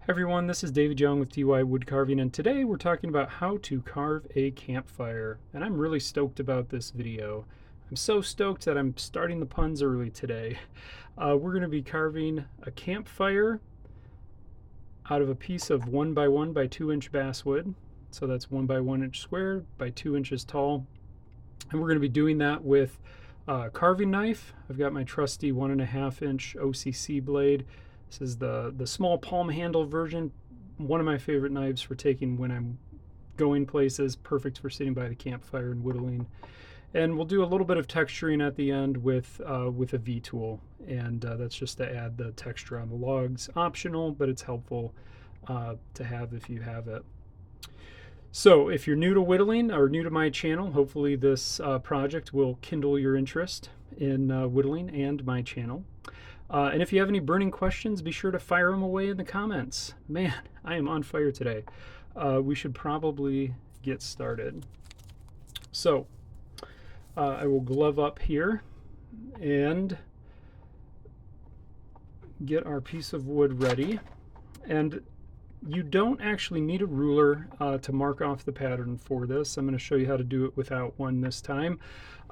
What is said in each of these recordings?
Hi everyone, this is David Young with DY Wood Carving, and today we're talking about how to carve a campfire. And I'm really stoked about this video. I'm so stoked that I'm starting the puns early today. We're going to be carving a campfire out of a piece of 1 by 1 by 2 inch basswood. So that's 1 by 1 inch square by 2 inches tall. And we're going to be doing that with a carving knife. I've got my trusty 1.5 inch OCC blade. This is the small palm handle version. One of my favorite knives for taking when I'm going places, perfect for sitting by the campfire and whittling. And we'll do a little bit of texturing at the end with a V tool, and that's just to add the texture on the logs. Optional, but it's helpful to have if you have it. So if you're new to whittling or new to my channel, hopefully this project will kindle your interest in whittling and my channel. And if you have any burning questions, be sure to fire them away in the comments. Man, I am on fire today. We should probably get started. So I will glove up here and get our piece of wood ready. And you don't actually need a ruler to mark off the pattern for this. I'm going to show you how to do it without one this time.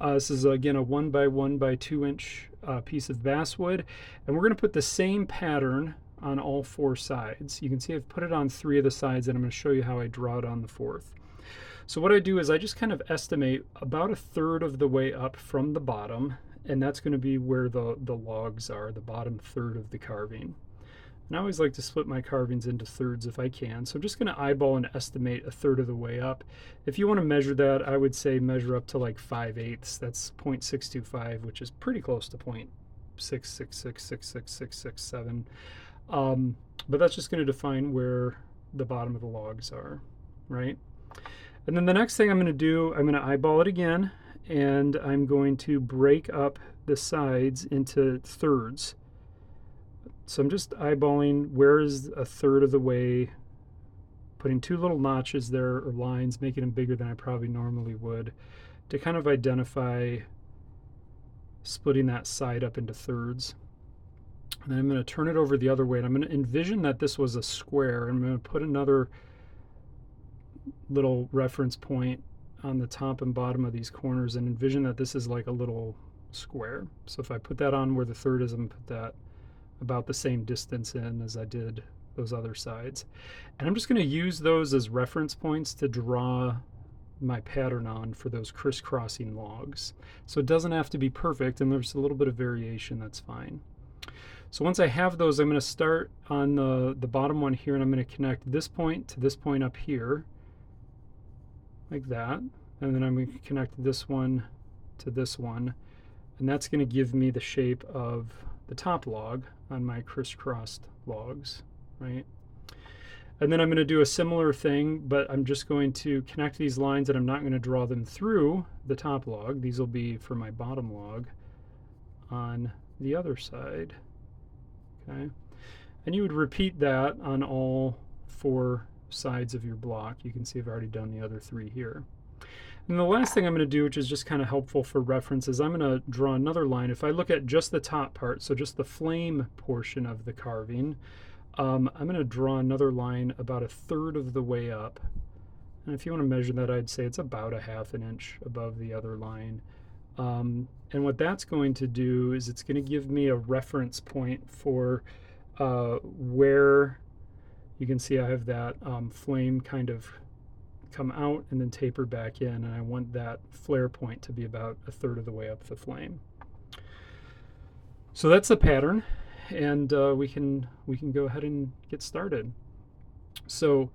This is again a 1 by 1 by 2 inch piece of basswood, and we're going to put the same pattern on all 4 sides. You can see I've put it on 3 of the sides, and I'm going to show you how I draw it on the 4th. So what I do is I just kind of estimate about 1/3 of the way up from the bottom, and that's going to be where the logs are, the bottom 1/3 of the carving. And I always like to split my carvings into thirds if I can. So I'm just going to eyeball and estimate 1/3 of the way up. If you want to measure that, I would say measure up to like 5/8. That's 0.625, which is pretty close to 0.666666667. But that's just going to define where the bottom of the logs are, right? And then the next thing I'm going to do, I'm going to eyeball it again, and I'm going to break up the sides into thirds. So I'm just eyeballing where is 1/3 of the way, putting 2 little notches there or lines, making them bigger than I probably normally would, to kind of identify splitting that side up into thirds. And then I'm going to turn it over the other way, and I'm going to envision that this was a square. I'm going to put another little reference point on the top and bottom of these corners and envision that this is like a little square. So if I put that on where the 1/3 is, I'm going to put that about the same distance in as I did those other sides. And I'm just going to use those as reference points to draw my pattern on for those crisscrossing logs. So it doesn't have to be perfect, and there's a little bit of variation, that's fine. So once I have those, I'm going to start on the bottom one here, and I'm going to connect this point to this point up here, like that. And then I'm going to connect this one to this one, and that's going to give me the shape of the top log on my crisscrossed logs, right? And then I'm going to do a similar thing, but I'm just going to connect these lines, and I'm not going to draw them through the top log. These will be for my bottom log on the other side, okay? And you would repeat that on all 4 sides of your block. You can see I've already done the other 3 here. And the last thing I'm going to do, which is just kind of helpful for reference, is I'm going to draw another line. If I look at just the top part, so just the flame portion of the carving, I'm going to draw another line about 1/3 of the way up. And if you want to measure that, I'd say it's about 1/2 inch above the other line. And what that's going to do is it's going to give me a reference point for where you can see I have that flame kind of come out and then taper back in, and I want that flare point to be about 1/3 of the way up the flame. So that's the pattern, and we can go ahead and get started. So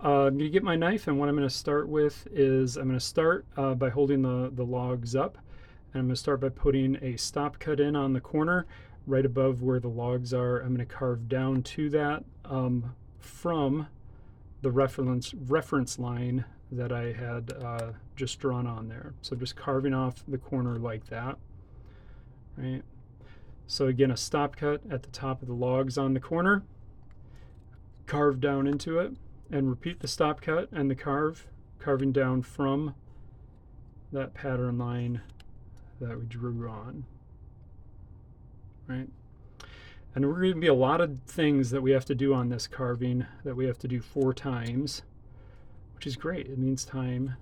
I'm going to get my knife, and what I'm going to start with is I'm going to start by holding the logs up, and I'm going to start by putting a stop cut in on the corner right above where the logs are. I'm going to carve down to that from the reference line that I had just drawn on there. So just carving off the corner like that, right? So again, a stop cut at the top of the logs on the corner, carve down into it, and repeat the stop cut and the carving down from that pattern line that we drew on, right? And we're going to be a lot of things that we have to do on this carving that we have to do 4 times, which is great. It means time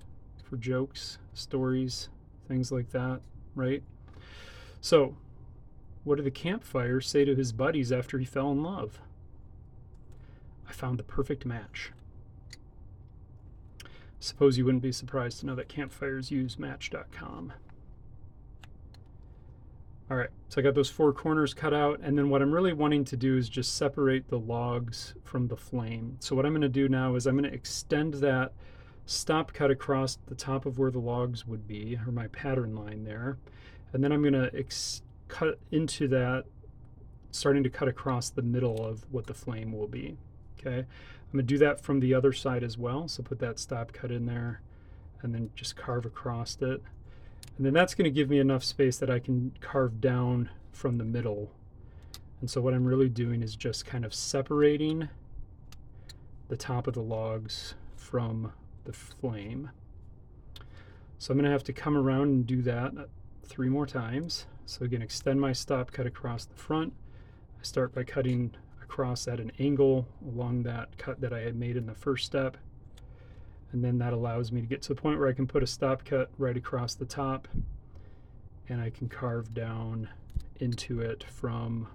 for jokes, stories, things like that, right? So, what did the campfire say to his buddies after he fell in love? I found the perfect match. Suppose you wouldn't be surprised to know that campfires use match.com. All right, so I got those 4 corners cut out, and then what I'm really wanting to do is just separate the logs from the flame. So what I'm going to do now is I'm going to extend that stop cut across the top of where the logs would be, or my pattern line there, and then I'm going to cut into that, starting to cut across the middle of what the flame will be. Okay, I'm going to do that from the other side as well, so put that stop cut in there and then just carve across it. And then that's going to give me enough space that I can carve down from the middle. And so what I'm really doing is just kind of separating the top of the logs from the flame. So I'm going to have to come around and do that 3 more times. So again, extend my stop cut across the front. I start by cutting across at an angle along that cut that I had made in the first step. And then that allows me to get to the point where I can put a stop cut right across the top, and I can carve down into it from,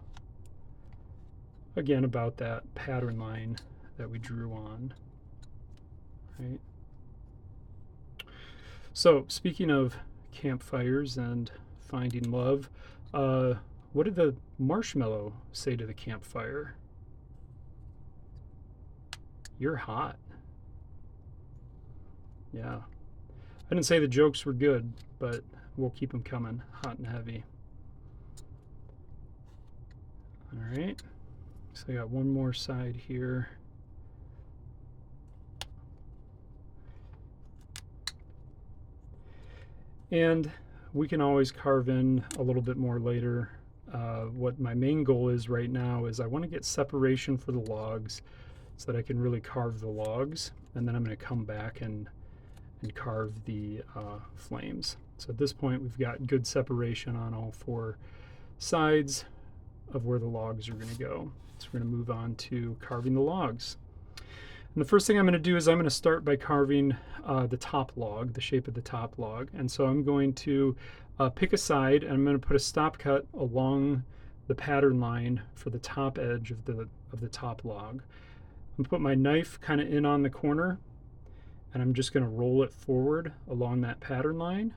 again, about that pattern line that we drew on, right? So speaking of campfires and finding love, what did the marshmallow say to the campfire? You're hot. Yeah. I didn't say the jokes were good, but we'll keep them coming, hot and heavy. All right. So I got one more side here. And we can always carve in a little bit more later. What my main goal is right now is I want to get separation for the logs so that I can really carve the logs. And then I'm going to come back and carve the flames. So at this point we've got good separation on all 4 sides of where the logs are going to go. So we're going to move on to carving the logs. And the first thing I'm going to do is I'm going to start by carving the top log, the shape of the top log. And so I'm going to pick a side, and I'm going to put a stop cut along the pattern line for the top edge of the top log. I'm going to put my knife kind of in on the corner, and I'm just going to roll it forward along that pattern line,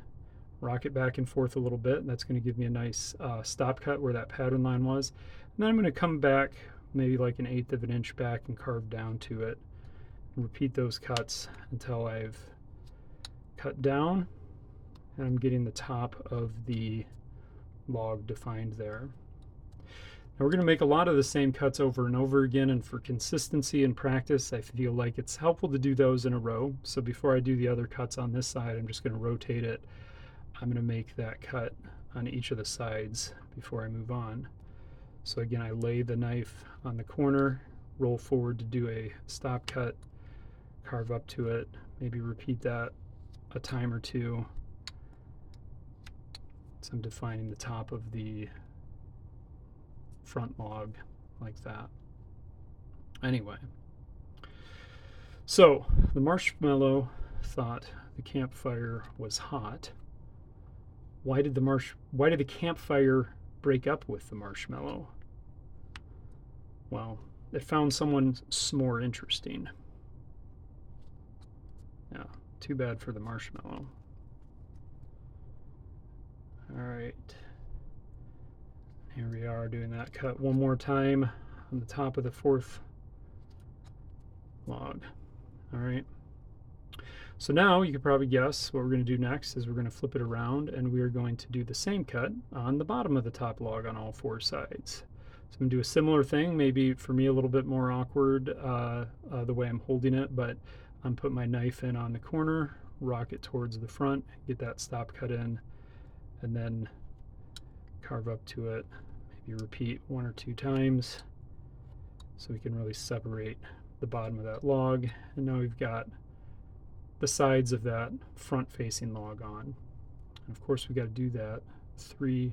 rock it back and forth a little bit, and that's going to give me a nice stop cut where that pattern line was. And then I'm going to come back maybe like 1/8 of an inch back and carve down to it. And repeat those cuts until I've cut down and I'm getting the top of the log defined there. Now we're going to make a lot of the same cuts over and over again, and for consistency and practice I feel like it's helpful to do those in a row. So before I do the other cuts on this side, I'm just going to rotate it. I'm going to make that cut on each of the sides before I move on. So again, I lay the knife on the corner, roll forward to do a stop cut, carve up to it, maybe repeat that a time or two. So I'm defining the top of the front log like that. Anyway, so the marshmallow thought the campfire was hot. Why did the campfire break up with the marshmallow? Well, it found someone more interesting. Yeah, too bad for the marshmallow. All right. Here we are doing that cut one more time on the top of the 4th log. All right. So now you can probably guess what we're going to do next is we're going to flip it around, and we are going to do the same cut on the bottom of the top log on all 4 sides. So I'm going to do a similar thing, maybe for me a little bit more awkward the way I'm holding it, but I'm putting my knife in on the corner, rock it towards the front, get that stop cut in, and then carve up to it. Maybe repeat 1 or 2 times so we can really separate the bottom of that log. And now we've got the sides of that front facing log on. And of course we got to do that 3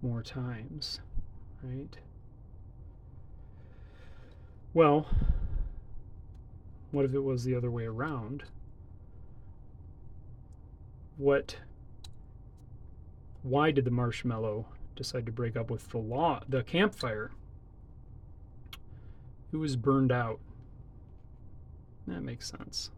more times, right? Well, what if it was the other way around? Why did the marshmallow decide to break up with the campfire? It was burned out. That makes sense.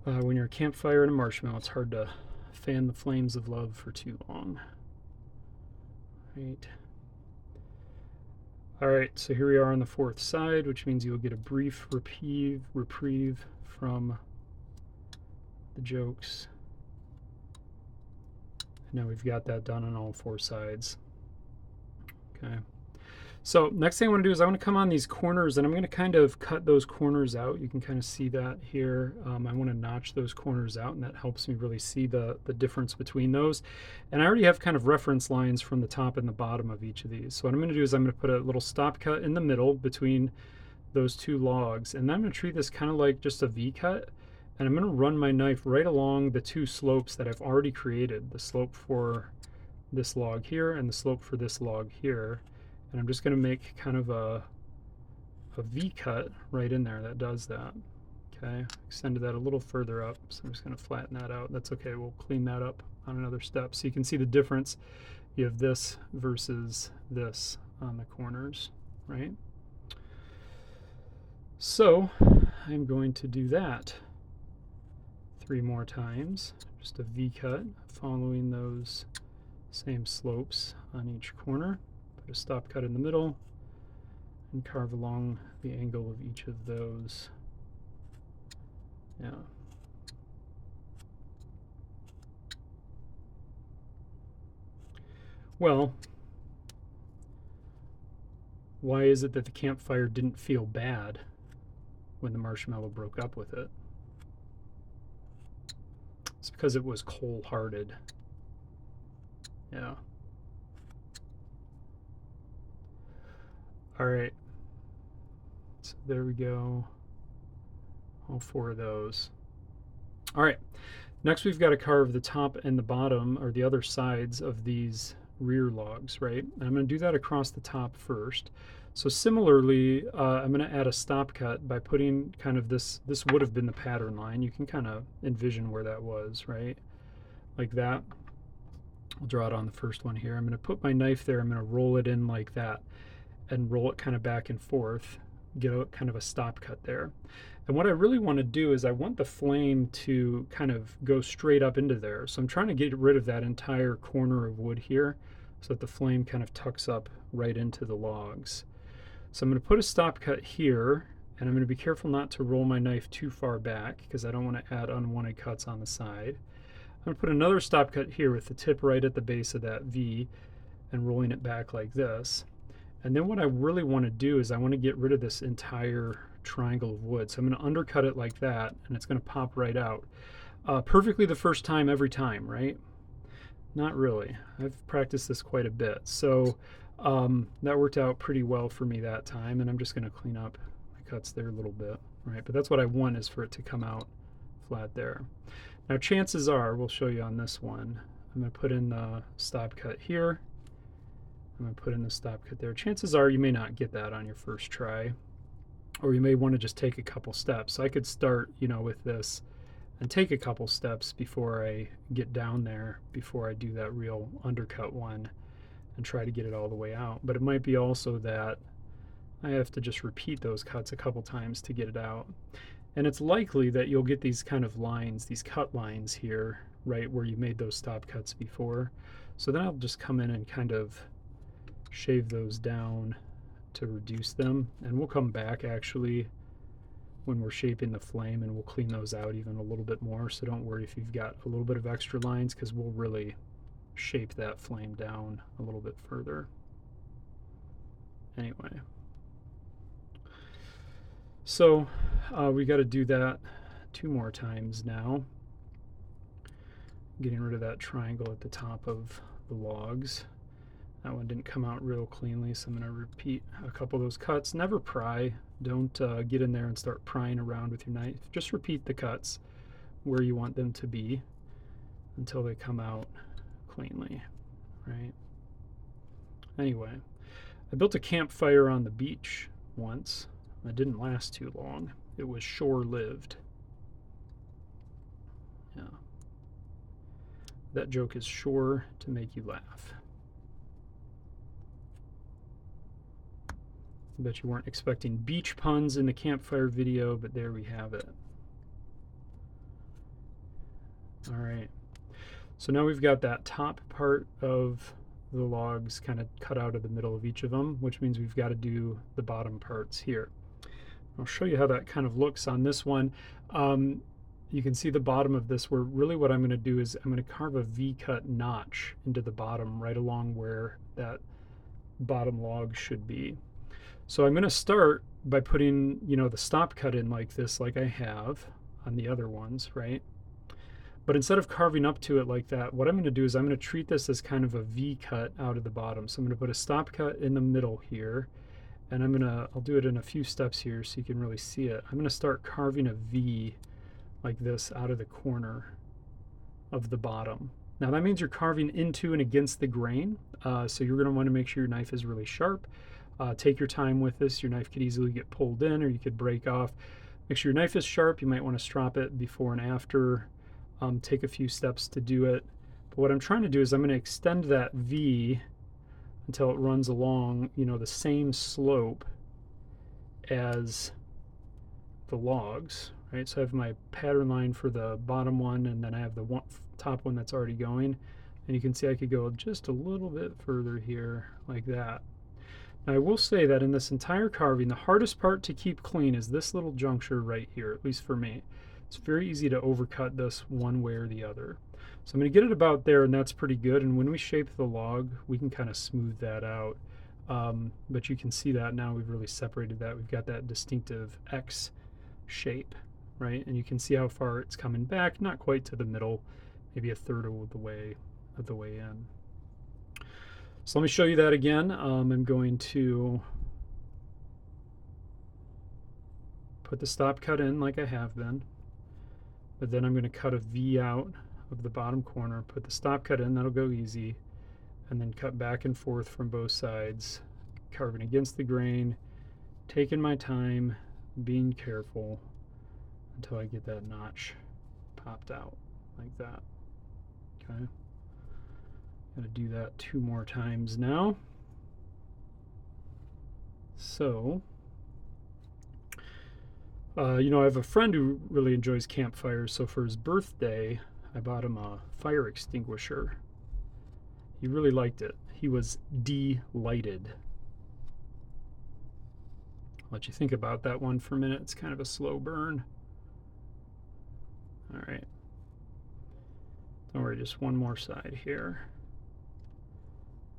When you're a campfire and a marshmallow, it's hard to fan the flames of love for too long. Right. All right, so here we are on the fourth side, which means you'll get a brief reprieve from the jokes. Now we've got that done on all four sides. Okay. So next thing I want to do is I want to come on these corners, and I'm going to kind of cut those corners out. You can kind of see that here. I want to notch those corners out, and that helps me really see the difference between those. And I already have kind of reference lines from the top and the bottom of each of these. So what I'm going to do is I'm going to put a little stop cut in the middle between those two logs, and then I'm going to treat this kind of like just a V cut. And I'm going to run my knife right along the two slopes that I've already created, the slope for this log here and the slope for this log here. And I'm just going to make kind of a V cut right in there that does that. Okay, extended that a little further up, so I'm just going to flatten that out. That's okay, we'll clean that up on another step. So you can see the difference. You have this versus this on the corners, right? So I'm going to do that 3 more times, just a V cut following those same slopes on each corner. Put a stop cut in the middle and carve along the angle of each of those. Yeah. Well, why is it that the campfire didn't feel bad when the marshmallow broke up with it? It's because it was cold-hearted. Yeah. All right. So there we go. All 4 of those. All right. Next, we've got to carve the top and the bottom, or the other sides of these rear logs, right? And I'm going to do that across the top first. So similarly, I'm going to add a stop cut by putting kind of this would have been the pattern line. You can kind of envision where that was, right? Like that. I'll draw it on the first one here. I'm going to put my knife there. I'm going to roll it in like that and roll it kind of back and forth, get a kind of a stop cut there. And what I really want to do is I want the flame to kind of go straight up into there. So I'm trying to get rid of that entire corner of wood here so that the flame kind of tucks up right into the logs. So I'm going to put a stop cut here, and I'm going to be careful not to roll my knife too far back because I don't want to add unwanted cuts on the side. I'm going to put another stop cut here with the tip right at the base of that V and rolling it back like this. And then what I really want to do is I want to get rid of this entire triangle of wood. So I'm going to undercut it like that, and it's going to pop right out. Perfectly the first time every time, right? Not really. I've practiced this quite a bit. So that worked out pretty well for me that time, and I'm just going to clean up my cuts there a little bit, right? But that's what I want, is for it to come out flat there. Now chances are, we'll show you on this one, I'm going to put in the stop cut here. I'm going to put in the stop cut there. Chances are you may not get that on your first try, or you may want to just take a couple steps. So I could start, with this and take a couple steps before I get down there, before I do that real undercut one and try to get it all the way out. But it might be also that I have to just repeat those cuts a couple times to get it out. And it's likely that you'll get these kind of lines, these cut lines here, right where you made those stop cuts before. So then I'll just come in and kind of shave those down to reduce them, and we'll come back actually when we're shaping the flame and we'll clean those out even a little bit more. So don't worry if you've got a little bit of extra lines, because we'll really shape that flame down a little bit further. Anyway, so we got to do that 2 more times now, getting rid of that triangle at the top of the logs. That one didn't come out real cleanly, so I'm going to repeat a couple of those cuts. Never pry. Don't get in there and start prying around with your knife. Just repeat the cuts where you want them to be until they come out cleanly, right? Anyway, I built a campfire on the beach once. It didn't last too long. It was short-lived. Yeah. That joke is sure to make you laugh. I bet you weren't expecting beach puns in the campfire video, but there we have it. All right. So now we've got that top part of the logs kind of cut out of the middle of each of them, which means we've got to do the bottom parts here. I'll show you how that kind of looks on this one. You can see the bottom of this, where really what I'm going to do is I'm going to carve a V-cut notch into the bottom right along where that bottom log should be. So I'm going to start by putting, the stop cut in like this, like I have on the other ones, right? But instead of carving up to it like that, what I'm going to do is I'm going to treat this as kind of a V cut out of the bottom. So I'm going to put a stop cut in the middle here, and I'll do it in a few steps here so you can really see it. I'm going to start carving a V like this out of the corner of the bottom. Now that means you're carving into and against the grain, so you're going to want to make sure your knife is really sharp. Take your time with this. Your knife could easily get pulled in, or you could break off. Make sure your knife is sharp. You might want to strop it before and after. Take a few steps to do it. But what I'm trying to do is I'm going to extend that V until it runs along, the same slope as the logs, right? So I have my pattern line for the bottom one, and then I have the top one that's already going. And you can see I could go just a little bit further here, like that. Now I will say that in this entire carving, the hardest part to keep clean is this little juncture right here, at least for me. It's very easy to overcut this one way or the other. So I'm going to get it about there, and that's pretty good. And when we shape the log, we can kind of smooth that out. But you can see that now we've really separated that. We've got that distinctive X shape, right? And you can see how far it's coming back, not quite to the middle, maybe a third of the way in. So let me show you that again. I'm going to put the stop cut in like I have been, but then I'm going to cut a V out of the bottom corner, put the stop cut in, that'll go easy, and then cut back and forth from both sides, carving against the grain, taking my time, being careful until I get that notch popped out like that. Okay. Got to do that 2 more times now. So, I have a friend who really enjoys campfires, so for his birthday, I bought him a fire extinguisher. He really liked it. He was delighted. I'll let you think about that one for a minute. It's kind of a slow burn. All right. Don't worry, just one more side here.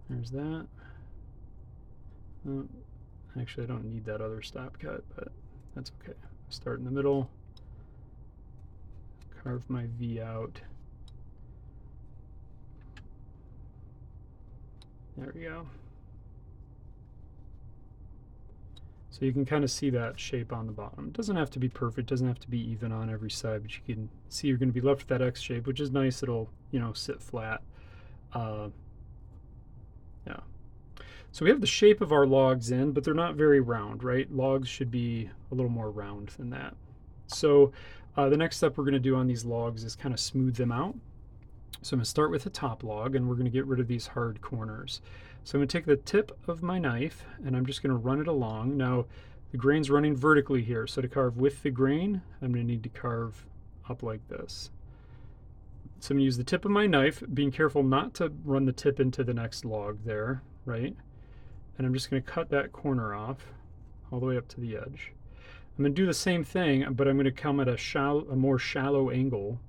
There's that. Oh, actually, I don't need that other stop cut, but that's okay. Start in the middle, carve my V out. There we go. So you can kind of see that shape on the bottom. It doesn't have to be perfect, doesn't have to be even on every side, but you can see you're going to be left with that X shape, which is nice. It'll, sit flat. Yeah. So we have the shape of our logs in, but they're not very round, right? Logs should be a little more round than that. So the next step we're going to do on these logs is kind of smooth them out. So I'm going to start with the top log, and we're going to get rid of these hard corners. So I'm going to take the tip of my knife, and I'm just going to run it along. Now, the grain's running vertically here, so to carve with the grain, I'm going to need to carve up like this. So I'm going to use the tip of my knife, being careful not to run the tip into the next log there, right? And I'm just going to cut that corner off all the way up to the edge. I'm going to do the same thing, but I'm going to come at a more shallow angle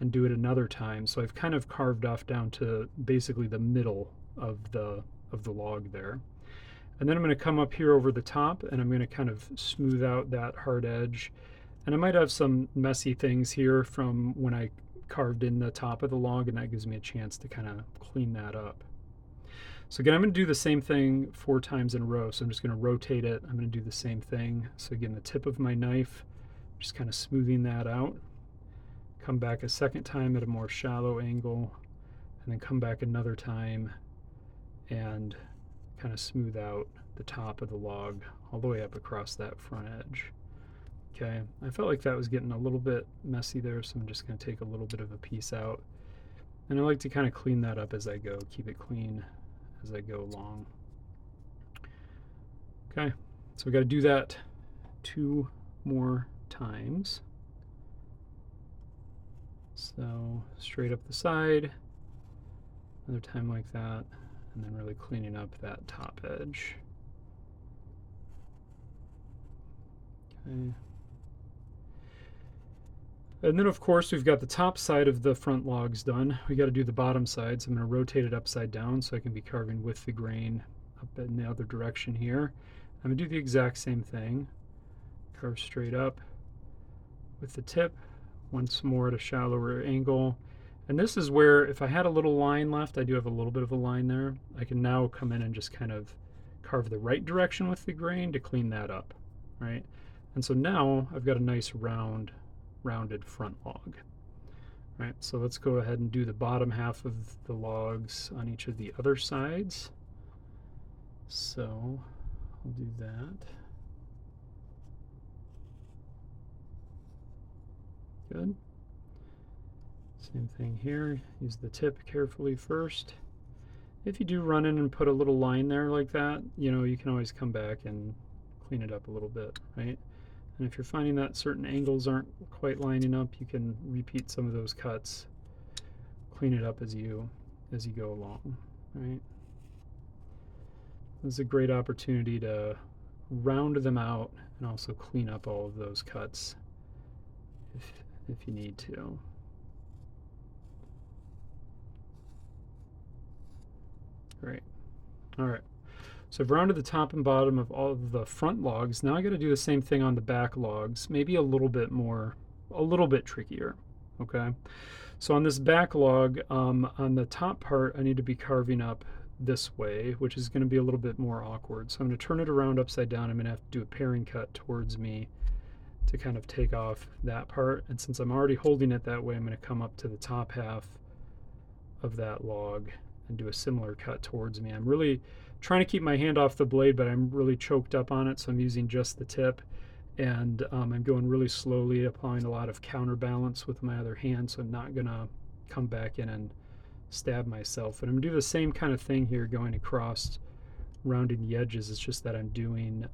and do it another time. So I've kind of carved off down to basically the middle of the log there. And then I'm going to come up here over the top, and I'm going to kind of smooth out that hard edge. And I might have some messy things here from when I carved in the top of the log, and that gives me a chance to kind of clean that up. So again, I'm going to do the same thing 4 times in a row. So I'm just going to rotate it. I'm going to do the same thing. So again, the tip of my knife, just kind of smoothing that out. Come back a second time at a more shallow angle, and then come back another time and kind of smooth out the top of the log all the way up across that front edge. Okay, I felt like that was getting a little bit messy there, so I'm just going to take a little bit of a piece out. And I like to kind of clean that up as I go, keep it clean as I go along. Okay, so we got to do that 2 more times. So straight up the side, another time like that, and then really cleaning up that top edge. Okay. And then of course we've got the top side of the front logs done. We got to do the bottom side, so I'm going to rotate it upside down so I can be carving with the grain up in the other direction here. I'm going to do the exact same thing. Carve straight up with the tip, once more at a shallower angle. And this is where, if I had a little line left, I do have a little bit of a line there, I can now come in and just kind of carve the right direction with the grain to clean that up, right? And so now I've got a nice rounded front log. Right, so let's go ahead and do the bottom half of the logs on each of the other sides. So I'll do that. Good. Same thing here. Use the tip carefully first. If you do run in and put a little line there like that, you know, you can always come back and clean it up a little bit, right? And if you're finding that certain angles aren't quite lining up, you can repeat some of those cuts, clean it up as you go along, right? This is a great opportunity to round them out and also clean up all of those cuts if you need to. Great. All right. So I've rounded the top and bottom of all of the front logs. Now I got to do the same thing on the back logs, maybe a little bit trickier. Okay. So on this back log, on the top part, I need to be carving up this way, which is going to be a little bit more awkward. So I'm going to turn it around upside down. I'm going to have to do a paring cut towards me to kind of take off that part. And since I'm already holding it that way, I'm going to come up to the top half of that log and do a similar cut towards me. I'm really trying to keep my hand off the blade, but I'm really choked up on it, so I'm using just the tip. And I'm going really slowly, applying a lot of counterbalance with my other hand, so I'm not going to come back in and stab myself. And I'm going to do the same kind of thing here, going across, rounding the edges. It's just that I'm doing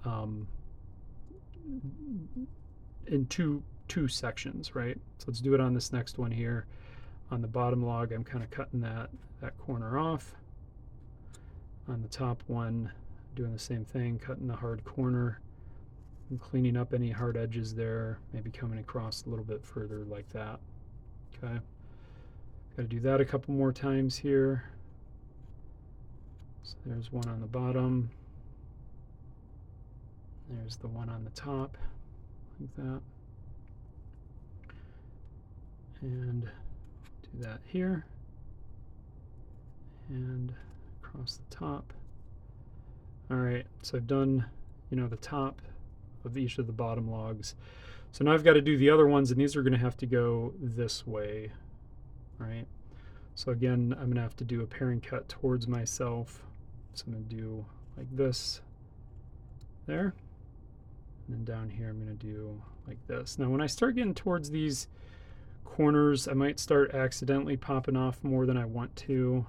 in two sections, right? So let's do it on this next one here. On the bottom log, I'm kind of cutting that corner off. On the top one, doing the same thing, cutting the hard corner and cleaning up any hard edges there, maybe coming across a little bit further like that. Okay, got to do that a couple more times here. So there's one on the bottom. There's the one on the top, like that. And do that here. And across the top. All right, so I've done, the top of each of the bottom logs. So now I've got to do the other ones, and these are going to have to go this way, right? So again, I'm going to have to do a paring cut towards myself. So I'm going to do like this there. And then down here, I'm going to do like this. Now, when I start getting towards these corners, I might start accidentally popping off more than I want to.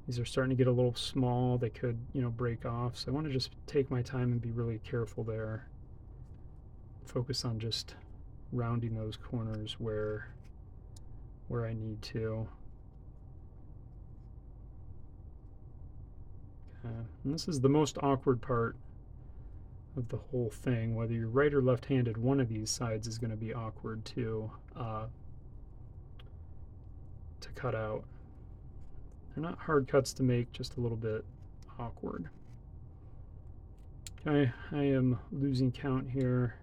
These are starting to get a little small. They could, break off. So I want to just take my time and be really careful there. Focus on just rounding those corners where I need to. Okay. And this is the most awkward part of the whole thing. Whether you're right or left-handed, one of these sides is going to be awkward to cut out. They're not hard cuts to make, just a little bit awkward. Okay, I am losing count here.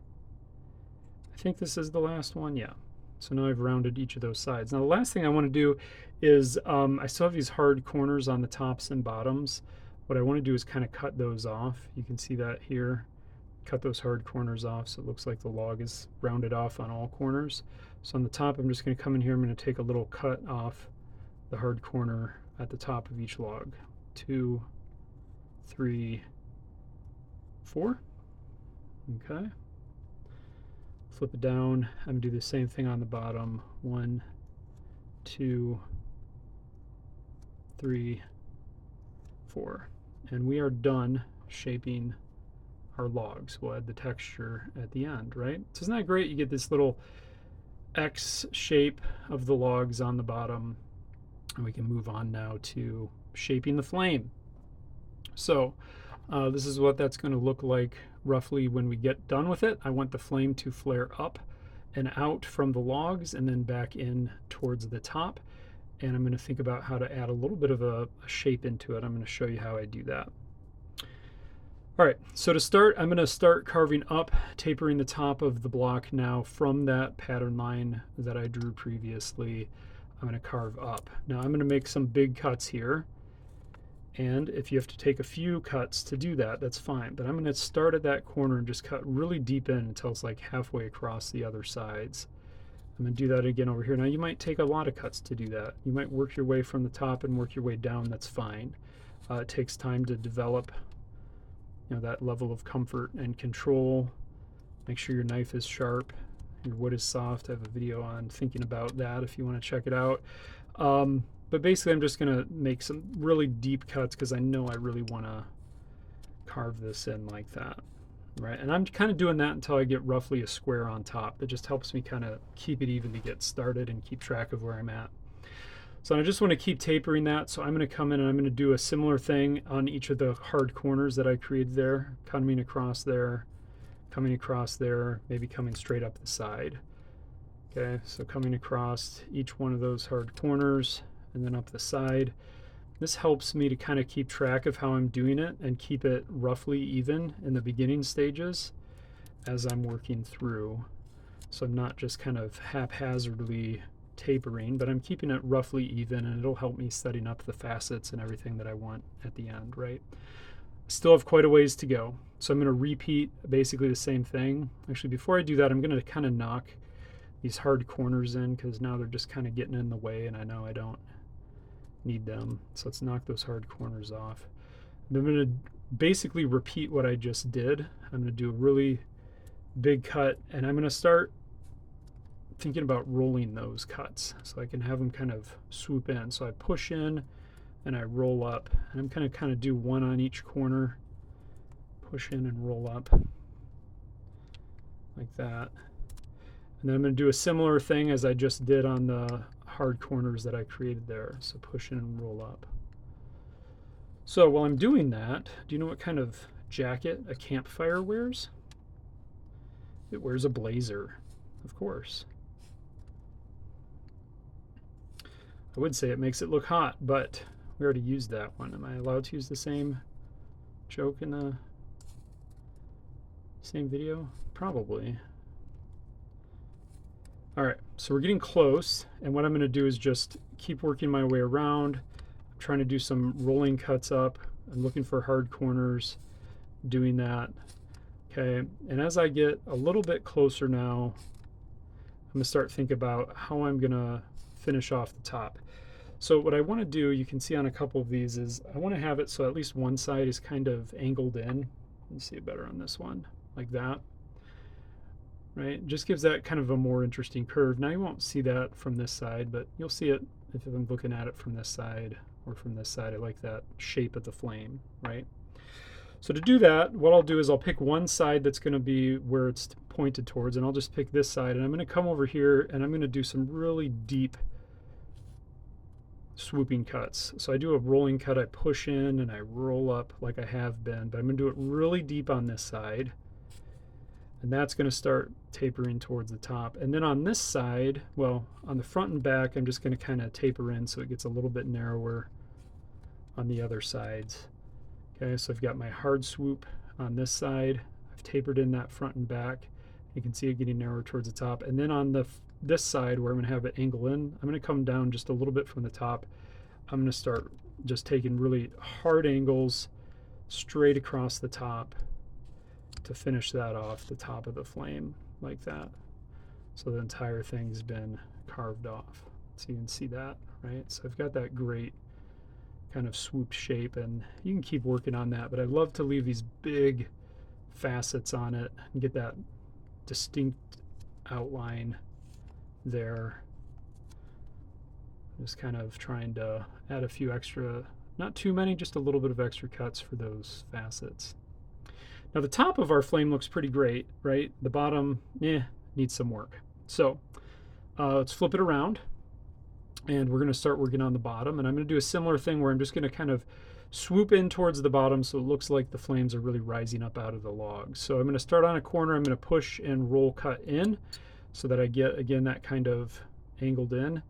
I think this is the last one, yeah. So now I've rounded each of those sides. Now the last thing I want to do is, I still have these hard corners on the tops and bottoms. What I want to do is kind of cut those off. You can see that here. Cut those hard corners off so it looks like the log is rounded off on all corners. So on the top, I'm just going to come in here. I'm going to take a little cut off the hard corner at the top of each log. 2, 3, 4. Okay. Flip it down. I'm going to do the same thing on the bottom. 1, 2, 3, 4. And we are done shaping our logs. We'll add the texture at the end, right? So isn't that great? You get this little X shape of the logs on the bottom. And we can move on now to shaping the flame. So this is what that's going to look like roughly when we get done with it. I want the flame to flare up and out from the logs and then back in towards the top. And I'm going to think about how to add a little bit of a shape into it. I'm going to show you how I do that. All right, so to start, I'm going to start carving up, tapering the top of the block now from that pattern line that I drew previously. I'm going to carve up. Now I'm going to make some big cuts here. And if you have to take a few cuts to do that, that's fine. But I'm going to start at that corner and just cut really deep in until it's like halfway across the other sides. I'm going to do that again over here. Now you might take a lot of cuts to do that. You might work your way from the top and work your way down. That's fine. It takes time to develop, you know, that level of comfort and control. Make sure your knife is sharp, your wood is soft. I have a video on thinking about that if you want to check it out. But basically I'm just going to make some really deep cuts because I know I really want to carve this in like that, right? And I'm kind of doing that until I get roughly a square on top. That just helps me kind of keep it even to get started and keep track of where I'm at. So I just want to keep tapering that. So I'm going to come in and I'm going to do a similar thing on each of the hard corners that I created there, coming across there, maybe coming straight up the side. Okay, so coming across each one of those hard corners and then up the side. This helps me to kind of keep track of how I'm doing it and keep it roughly even in the beginning stages as I'm working through. So I'm not just kind of haphazardly tapering, but I'm keeping it roughly even, and it'll help me setting up the facets and everything that I want at the end, right? Still have quite a ways to go. So I'm going to repeat basically the same thing. Actually, before I do that, I'm going to kind of knock these hard corners in because now they're just kind of getting in the way and I know I don't need them. So let's knock those hard corners off. And I'm going to basically repeat what I just did. I'm going to do a really big cut and I'm going to start thinking about rolling those cuts so I can have them kind of swoop in. So I push in and I roll up, and I'm going to kind of do one on each corner, push in and roll up like that. And then I'm going to do a similar thing as I just did on the hard corners that I created there. So push in and roll up. So while I'm doing that, do you know what kind of jacket a campfire wears? It wears a blazer, of course. I would say it makes it look hot, but we already used that one. Am I allowed to use the same joke in the same video? Probably. All right, so we're getting close, and what I'm going to do is just keep working my way around. I'm trying to do some rolling cuts up. I'm looking for hard corners, doing that. Okay, and as I get a little bit closer now, I'm going to start thinking about how I'm going to finish off the top. So what I want to do, you can see on a couple of these, is I want to have it so at least one side is kind of angled in. You see it better on this one, like that. Right? Just gives that kind of a more interesting curve. Now you won't see that from this side, but you'll see it if I'm looking at it from this side or from this side. I like that shape of the flame, right? So to do that, what I'll do is I'll pick one side that's going to be where it's pointed towards, and I'll just pick this side, and I'm going to come over here and I'm going to do some really deep swooping cuts. So I do a rolling cut, I push in and I roll up like I have been, but I'm going to do it really deep on this side. And that's going to start tapering towards the top. And then on this side, well, on the front and back, I'm just going to kind of taper in so it gets a little bit narrower on the other sides. Okay, so I've got my hard swoop on this side. I've tapered in that front and back. You can see it getting narrower towards the top. And then on this side where I'm going to have it angle in, I'm going to come down just a little bit from the top. I'm going to start just taking really hard angles straight across the top to finish that off the top of the flame like that. So the entire thing's been carved off. So you can see that, right? So I've got that great kind of swooped shape, and you can keep working on that, but I love to leave these big facets on it and get that distinct outline there. Just kind of trying to add a few extra, not too many, just a little bit of extra cuts for those facets. Now the top of our flame looks pretty great, right? The bottom, needs some work. So let's flip it around, and we're going to start working on the bottom, and I'm going to do a similar thing where I'm just going to kind of swoop in towards the bottom so it looks like the flames are really rising up out of the log. So I'm going to start on a corner, I'm going to push and roll cut in so that I get, again, that kind of angled in.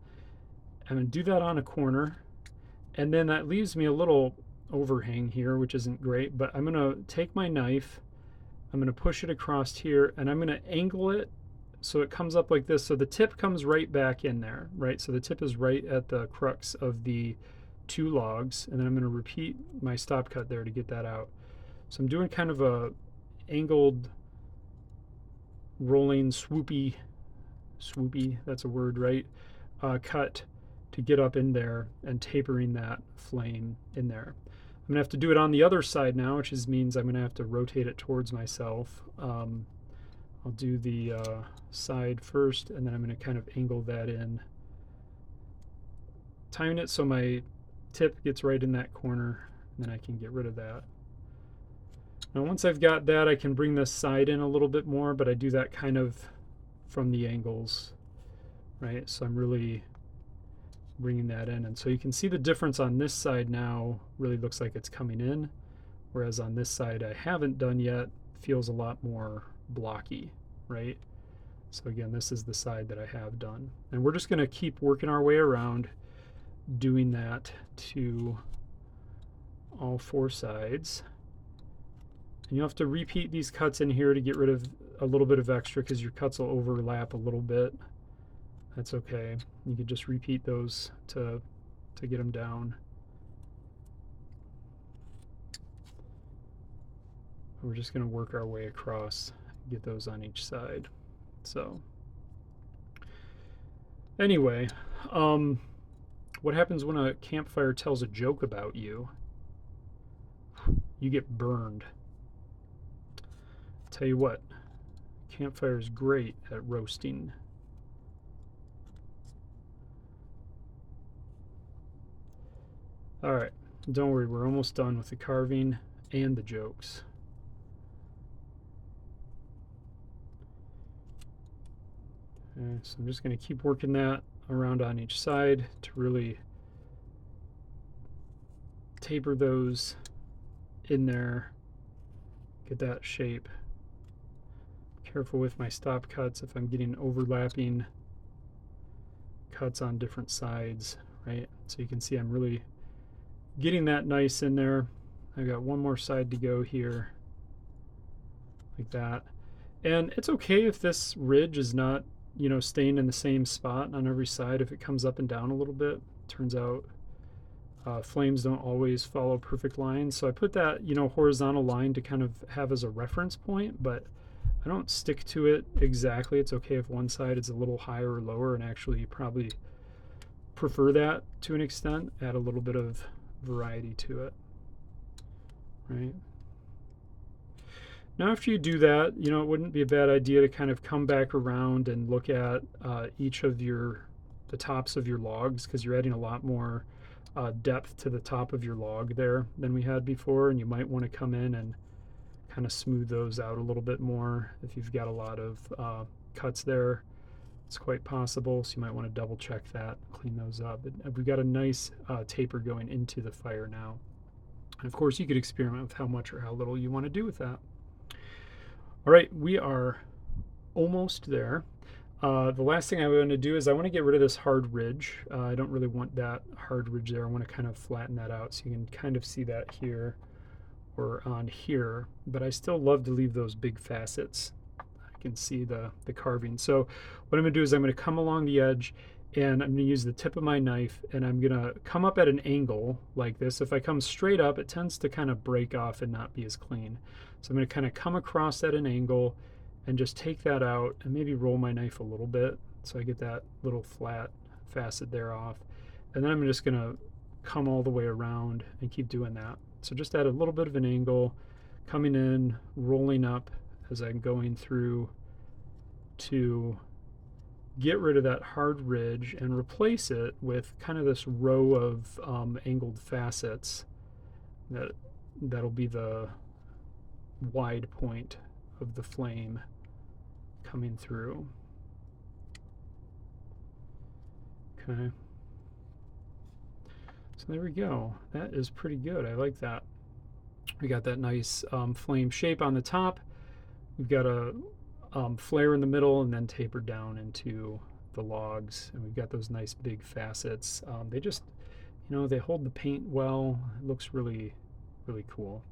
I'm going to do that on a corner, and then that leaves me a little overhang here, which isn't great, but I'm going to take my knife, I'm going to push it across here, and I'm going to angle it so it comes up like this, so the tip comes right back in there, right? So the tip is right at the crux of the two logs, and then I'm going to repeat my stop cut there to get that out. So I'm doing kind of a angled, rolling, swoopy, that's a word, right? Cut to get up in there and tapering that flame in there. I'm going to have to do it on the other side now, which means I'm going to have to rotate it towards myself. I'll do the side first, and then I'm going to kind of angle that in, timing it so my tip gets right in that corner, and then I can get rid of that. Now once I've got that, I can bring this side in a little bit more, but I do that kind of from the angles, right? So I'm really bringing that in, and so you can see the difference on this side now really looks like it's coming in, whereas on this side I haven't done yet, feels a lot more blocky, right? So again, this is the side that I have done, and we're just going to keep working our way around doing that to all four sides. And you'll have to repeat these cuts in here to get rid of a little bit of extra because your cuts will overlap a little bit. That's okay. You can just repeat those to get them down. We're just going to work our way across, get those on each side. So anyway, what happens when a campfire tells a joke about you? You get burned. Tell you what, campfire is great at roasting. All right, don't worry, we're almost done with the carving and the jokes. Okay, so I'm just going to keep working that around on each side to really taper those in there, get that shape. Careful with my stop cuts if I'm getting overlapping cuts on different sides, right? So you can see I'm really getting that nice in there. I've got one more side to go here, like that. And it's okay if this ridge is not, you know, staying in the same spot on every side. If it comes up and down a little bit, turns out flames don't always follow perfect lines. So I put that, you know, horizontal line to kind of have as a reference point, but I don't stick to it exactly. It's okay if one side is a little higher or lower, and actually you probably prefer that to an extent. Add a little bit of variety to it, right? Now after you do that, you know, it wouldn't be a bad idea to kind of come back around and look at each of the tops of your logs, because you're adding a lot more depth to the top of your log there than we had before, and you might want to come in and kind of smooth those out a little bit more. If you've got a lot of cuts there, it's quite possible, so you might want to double check that, clean those up. But we've got a nice taper going into the fire now. And of course you could experiment with how much or how little you want to do with that. All right, we are almost there. The last thing I want to do is I want to get rid of this hard ridge. I don't really want that hard ridge there. I want to kind of flatten that out, so you can kind of see that here or on here, but I still love to leave those big facets. I can see the carving. So what I'm going to do is I'm going to come along the edge, and I'm going to use the tip of my knife, and I'm going to come up at an angle like this. If I come straight up, it tends to kind of break off and not be as clean. So I'm going to kind of come across at an angle and just take that out and maybe roll my knife a little bit so I get that little flat facet there off. And then I'm just going to come all the way around and keep doing that. So just add a little bit of an angle, coming in, rolling up as I'm going through to get rid of that hard ridge and replace it with kind of this row of angled facets that'll be the wide point of the flame coming through. Okay. So there we go. That is pretty good. I like that. We got that nice flame shape on the top. We've got a flare in the middle and then tapered down into the logs. And we've got those nice big facets. They just, they hold the paint well. It looks really, really cool.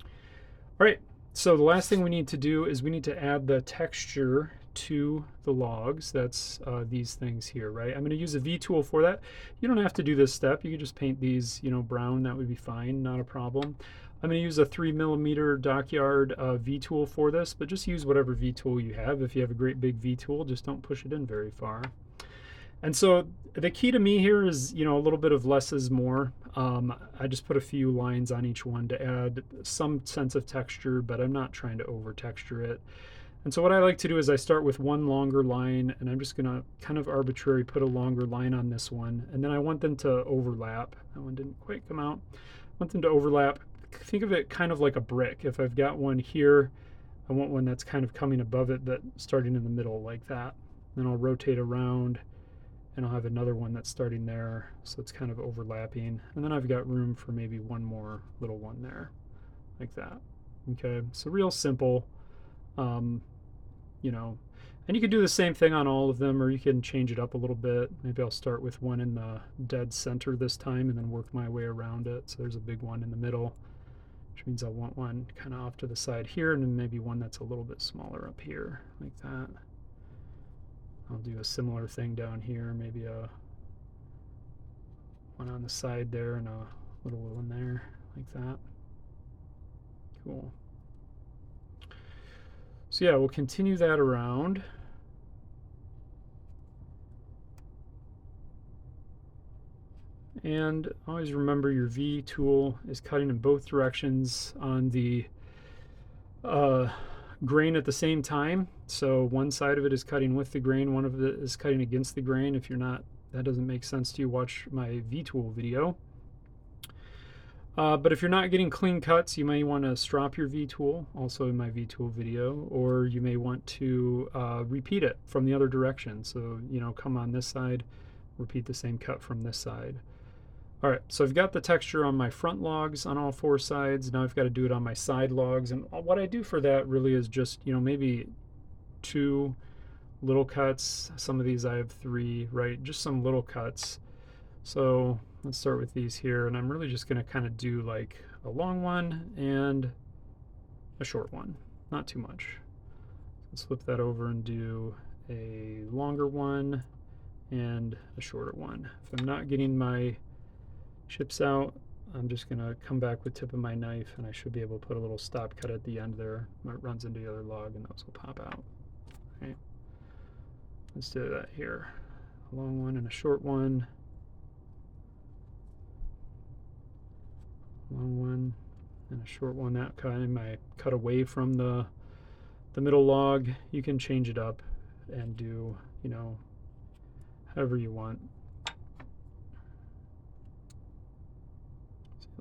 All right. So the last thing we need to do is we need to add the texture to the logs. That's these things here, right? I'm going to use a V tool for that. You don't have to do this step. You could just paint these, brown. That would be fine, not a problem. I'm going to use a 3mm Dockyard V tool for this, but just use whatever V tool you have. If you have a great big V tool, just don't push it in very far. And so the key to me here is, a little bit of less is more. I just put a few lines on each one to add some sense of texture, but I'm not trying to over texture it. And so what I like to do is I start with one longer line, and I'm just going to kind of arbitrarily put a longer line on this one. And then I want them to overlap. That one didn't quite come out. I want them to overlap. Think of it kind of like a brick. If I've got one here, I want one that's kind of coming above it, but starting in the middle like that. Then I'll rotate around, and I'll have another one that's starting there, so it's kind of overlapping. And then I've got room for maybe one more little one there, like that. Okay, so real simple. And you could do the same thing on all of them, or you can change it up a little bit. Maybe I'll start with one in the dead center this time and then work my way around it. So there's a big one in the middle, which means I want one kind of off to the side here, and then maybe one that's a little bit smaller up here, like that. I'll do a similar thing down here, maybe one on the side there and a little one there, like that. Cool. So yeah, we'll continue that around. And always remember your V tool is cutting in both directions on the grain at the same time. So one side of it is cutting with the grain, one of it is cutting against the grain. If you're not, that doesn't make sense to you, watch my V tool video. But if you're not getting clean cuts, you may want to strop your V tool, also in my V tool video, or you may want to repeat it from the other direction. So, come on this side, repeat the same cut from this side. All right, so I've got the texture on my front logs on all four sides. Now I've got to do it on my side logs. And what I do for that really is just, maybe 2 little cuts. Some of these I have 3, right? Just some little cuts. So let's start with these here. And I'm really just going to kind of do like a long one and a short one, not too much. Let's flip that over and do a longer one and a shorter one. If I'm not getting my chips out, I'm just going to come back with tip of my knife, and I should be able to put a little stop cut at the end there when it runs into the other log, and those will pop out. Okay. Let's do that here. A long one and a short one. Long one and a short one. That time I cut away from the middle log. You can change it up and do, however you want.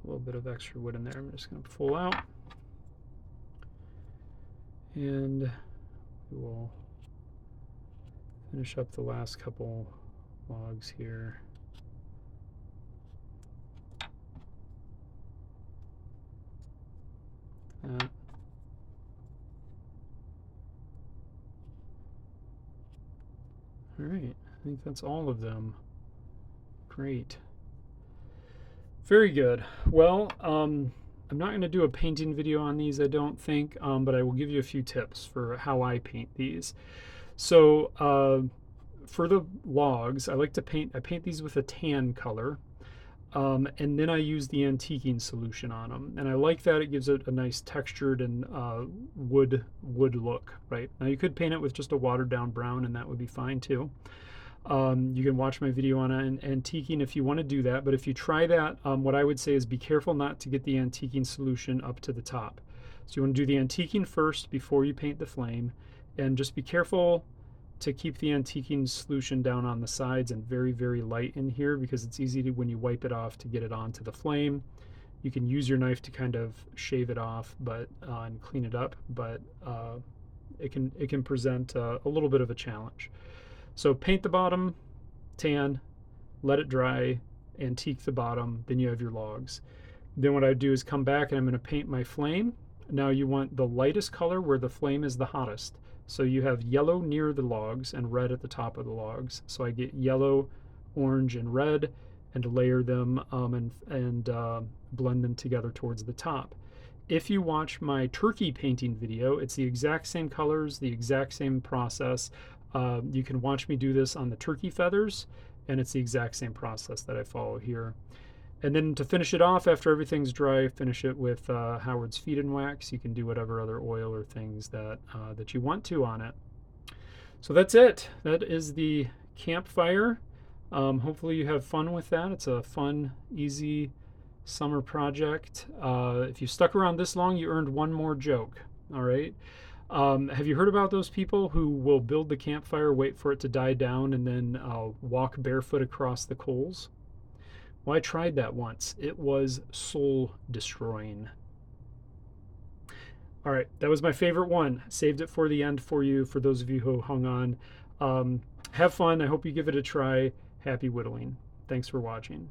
A little bit of extra wood in there. I'm just going to pull out, and we will finish up the last couple logs here. All right, I think that's all of them. Great. Very good. Well, I'm not going to do a painting video on these, I don't think, but I will give you a few tips for how I paint these. So for the logs, I like to paint these with a tan color, and then I use the antiquing solution on them. And I like that. It gives it a nice textured and wood look, right? Now you could paint it with just a watered down brown, and that would be fine too. You can watch my video on antiquing if you want to do that. But if you try that, what I would say is be careful not to get the antiquing solution up to the top. So you want to do the antiquing first before you paint the flame, and just be careful to keep the antiquing solution down on the sides and very, very light in here, because it's easy to, when you wipe it off, to get it onto the flame. You can use your knife to kind of shave it off, but and clean it up, but it can present a little bit of a challenge. So paint the bottom, tan, let it dry, antique the bottom, then you have your logs. Then what I do is come back and I'm going to paint my flame. Now you want the lightest color where the flame is the hottest. So you have yellow near the logs and red at the top of the logs. So I get yellow, orange, and red, and layer them and blend them together towards the top. If you watch my turkey painting video, it's the exact same colors, the exact same process. You can watch me do this on the turkey feathers, and it's the exact same process that I follow here. And then to finish it off, after everything's dry, finish it with Howard's Feed and Wax. You can do whatever other oil or things that you want to on it. So that's it. That is the Campfire. Hopefully you have fun with that. It's a fun, easy summer project. If you stuck around this long, you earned one more joke. All right. Have you heard about those people who will build the campfire, wait for it to die down, and then walk barefoot across the coals? Well, I tried that once. It was soul destroying. All right, that was my favorite one. Saved it for the end for you, for those of you who hung on. Have fun. I hope you give it a try. Happy whittling. Thanks for watching.